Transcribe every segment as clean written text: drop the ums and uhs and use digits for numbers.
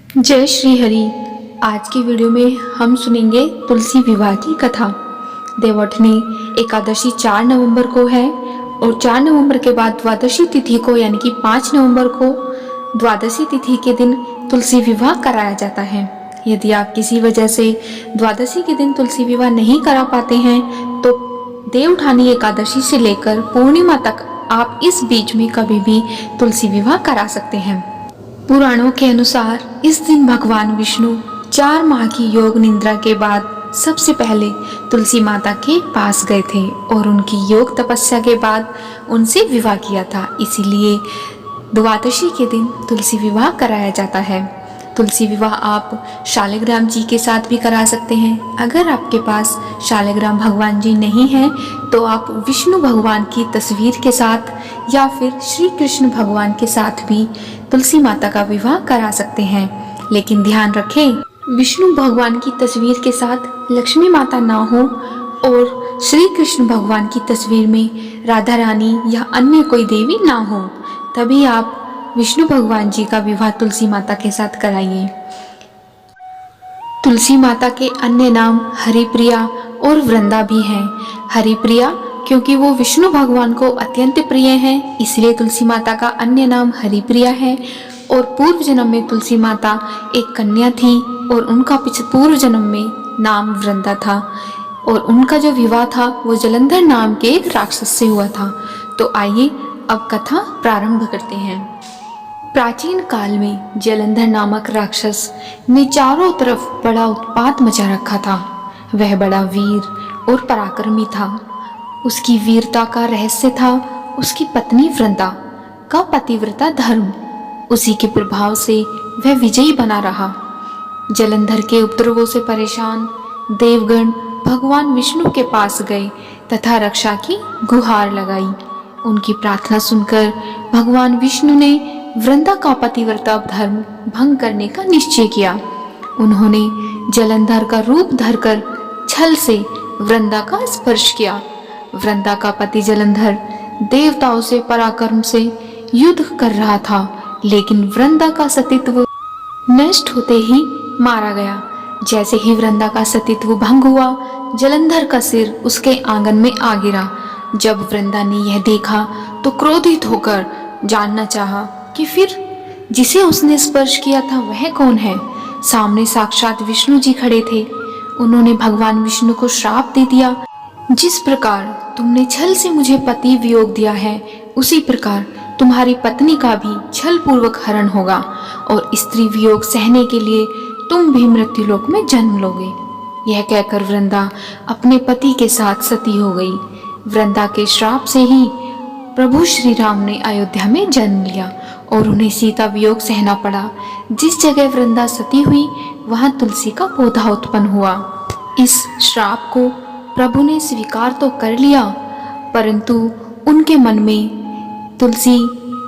जय श्री हरि। आज की वीडियो में हम सुनेंगे तुलसी विवाह की कथा। देवउठनी एकादशी 4 नवंबर को है और 4 नवंबर के बाद द्वादशी तिथि को यानी कि 5 नवंबर को द्वादशी तिथि के दिन तुलसी विवाह कराया जाता है। यदि आप किसी वजह से द्वादशी के दिन तुलसी विवाह नहीं करा पाते हैं तो देवउठानी एकादशी से लेकर पूर्णिमा तक आप इस बीच में कभी भी तुलसी विवाह करा सकते हैं। पुराणों के अनुसार इस दिन भगवान विष्णु 4 माह की योग निद्रा के बाद सबसे पहले तुलसी माता के पास गए थे और उनकी योग तपस्या के बाद उनसे विवाह किया था। इसीलिए द्वादशी के दिन तुलसी विवाह कराया जाता है। तुलसी विवाह आप शालिग्राम जी के साथ भी करा सकते हैं। अगर आपके पास शालिग्राम भगवान जी नहीं हैं तो आप विष्णु भगवान की तस्वीर के साथ या फिर श्री कृष्ण भगवान के साथ भी तुलसी माता का विवाह करा सकते हैं। लेकिन ध्यान रखें, विष्णु भगवान की तस्वीर के साथ लक्ष्मी माता ना हो और श्री कृष्ण भगवान की तस्वीर में राधा रानी या अन्य कोई देवी ना हो, तभी आप विष्णु भगवान जी का विवाह तुलसी माता के साथ कराइए। तुलसी माता के अन्य नाम हरिप्रिया और वृंदा भी हैं। हरिप्रिया क्योंकि वो विष्णु भगवान को अत्यंत प्रिय हैं, इसलिए तुलसी माता का अन्य नाम हरिप्रिया है। और पूर्व जन्म में तुलसी माता एक कन्या थी और उनका पूर्व जन्म में नाम वृंदा था और उनका जो विवाह था वो जलंधर नाम के एक राक्षस से हुआ था। तो आइए अब कथा प्रारंभ करते हैं। प्राचीन काल में जलंधर नामक राक्षस ने चारों तरफ बड़ा उत्पात मचा रखा था। वह बड़ा वीर और पराक्रमी था। उसकी वीरता का रहस्य था उसकी पत्नी वृंदा का पतिव्रता धर्म। उसी के प्रभाव से वह विजयी बना रहा। जलंधर के उपद्रवों से परेशान देवगण भगवान विष्णु के पास गए तथा रक्षा की गुहार लगाई। उनकी प्रार्थना सुनकर भगवान विष्णु ने वृंदा का पतिव्रता धर्म भंग करने का निश्चय किया। उन्होंने जलंधर का रूप धरकर छल से वृंदा का स्पर्श किया। वृंदा का पति जलंधर देवताओं से पराक्रम से युद्ध कर रहा था, लेकिन वृंदा का सतीत्व नष्ट होते ही मारा गया। जैसे ही वृंदा का सतीत्व भंग हुआ, जलंधर का सिर उसके आंगन में आ गिरा। जब वृंदा ने यह देखा तो क्रोधित होकर जानना चाहा कि फिर जिसे उसने स्पर्श किया था वह कौन है। सामने साक्षात विष्णु जी खड़े थे। उन्होंने भगवान विष्णु को श्राप दे दिया, जिस प्रकार तुमने छल से मुझे पति वियोग दिया है उसी प्रकार तुम्हारी पत्नी का भी छल पूर्वक हरण होगा और स्त्री वियोग सहने के लिए तुम भी मृत्युलोक में जन्म लोगे। यह कहकर वृंदा अपने पति के साथ सती हो गई। वृंदा के श्राप से ही प्रभु श्री राम ने अयोध्या में जन्म लिया और उन्हें सीता वियोग सहना पड़ा। जिस जगह वृंदा सती हुई वहां तुलसी का पौधा उत्पन्न हुआ। इस श्राप को प्रभु ने स्वीकार तो कर लिया, परंतु उनके मन में तुलसी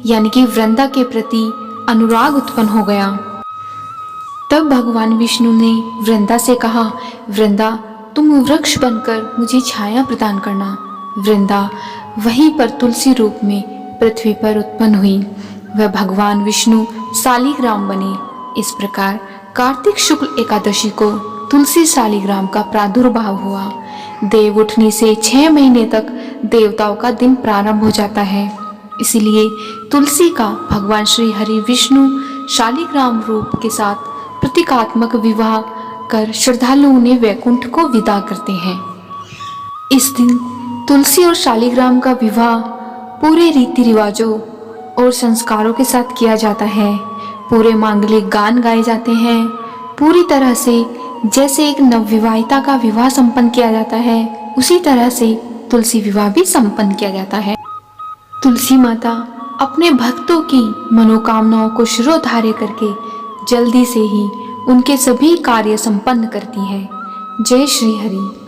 यानी कि वृंदा के प्रति अनुराग उत्पन्न हो गया। तब भगवान विष्णु ने वृंदा से कहा, वृंदा तुम वृक्ष बनकर मुझे छाया प्रदान करना। वृंदा वहीं पर तुलसी रूप में पृथ्वी पर उत्पन्न हुई। वह भगवान विष्णु शालिग्राम बने। इस प्रकार कार्तिक शुक्ल एकादशी को तुलसी शालिग्राम का प्रादुर्भाव हुआ। देवउठनी से 6 महीने तक देवताओं का दिन प्रारंभ हो जाता है। इसलिए तुलसी का भगवान श्री हरि विष्णु शालिग्राम रूप के साथ प्रतीकात्मक विवाह कर श्रद्धालुओं ने वैकुंठ को विदा करते हैं। इस दिन तुलसी और शालिग्राम का विवाह पूरे रीति रिवाजों और संस्कारों के साथ किया जाता है। पूरे मांगलिक गान गाए जाते हैं। पूरी तरह से जैसे एक नवविवाहिता का विवाह संपन्न किया जाता है, उसी तरह से तुलसी विवाह भी संपन्न किया जाता है। तुलसी माता अपने भक्तों की मनोकामनाओं को शिरोधार्य करके जल्दी से ही उनके सभी कार्य संपन्न करती है। जय श्री हरि।